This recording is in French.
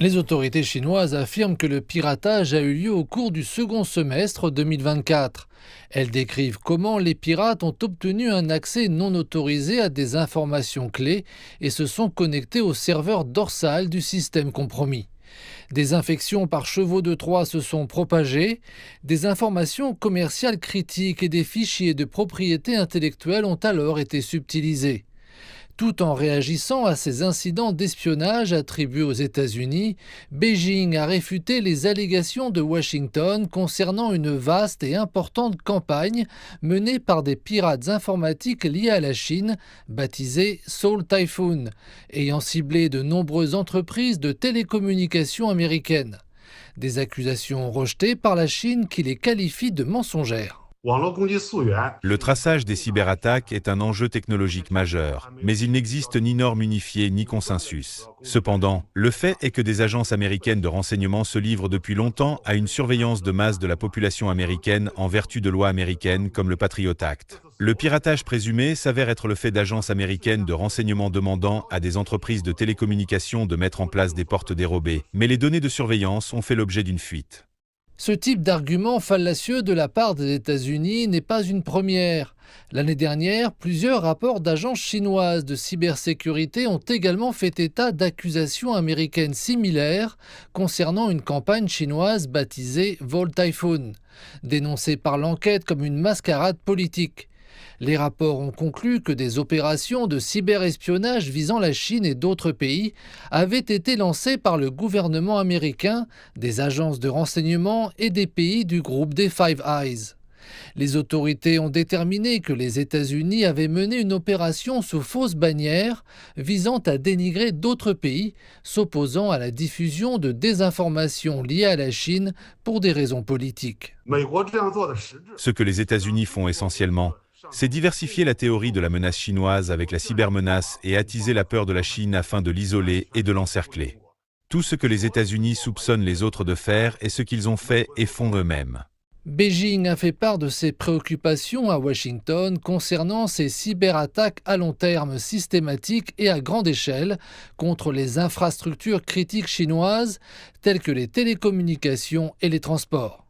Les autorités chinoises affirment que le piratage a eu lieu au cours du second semestre 2024. Elles décrivent comment les pirates ont obtenu un accès non autorisé à des informations clés et se sont connectés au serveur dorsal du système compromis. Des infections par chevaux de Troie se sont propagées, des informations commerciales critiques et des fichiers de propriété intellectuelle ont alors été subtilisés. Tout en réagissant à ces incidents d'espionnage attribués aux États-Unis, Beijing a réfuté les allégations de Washington concernant une vaste et importante campagne menée par des pirates informatiques liés à la Chine, baptisée Seoul Typhoon, ayant ciblé de nombreuses entreprises de télécommunications américaines. Des accusations rejetées par la Chine qui les qualifie de mensongères. Le traçage des cyberattaques est un enjeu technologique majeur, mais il n'existe ni norme unifiée ni consensus. Cependant, le fait est que des agences américaines de renseignement se livrent depuis longtemps à une surveillance de masse de la population américaine en vertu de lois américaines comme le Patriot Act. Le piratage présumé s'avère être le fait d'agences américaines de renseignement demandant à des entreprises de télécommunications de mettre en place des portes dérobées, mais les données de surveillance ont fait l'objet d'une fuite. Ce type d'argument fallacieux de la part des États-Unis n'est pas une première. L'année dernière, plusieurs rapports d'agences chinoises de cybersécurité ont également fait état d'accusations américaines similaires concernant une campagne chinoise baptisée Vol Typhoon, dénoncée par l'enquête comme une mascarade politique. Les rapports ont conclu que des opérations de cyberespionnage visant la Chine et d'autres pays avaient été lancées par le gouvernement américain, des agences de renseignement et des pays du groupe des Five Eyes. Les autorités ont déterminé que les États-Unis avaient mené une opération sous fausse bannière visant à dénigrer d'autres pays s'opposant à la diffusion de désinformations liées à la Chine pour des raisons politiques. Ce que les États-Unis font essentiellement, c'est diversifier la théorie de la menace chinoise avec la cybermenace et attiser la peur de la Chine afin de l'isoler et de l'encercler. Tout ce que les États-Unis soupçonnent les autres de faire est ce qu'ils ont fait et font eux-mêmes. Beijing a fait part de ses préoccupations à Washington concernant ces cyberattaques à long terme systématiques et à grande échelle contre les infrastructures critiques chinoises telles que les télécommunications et les transports.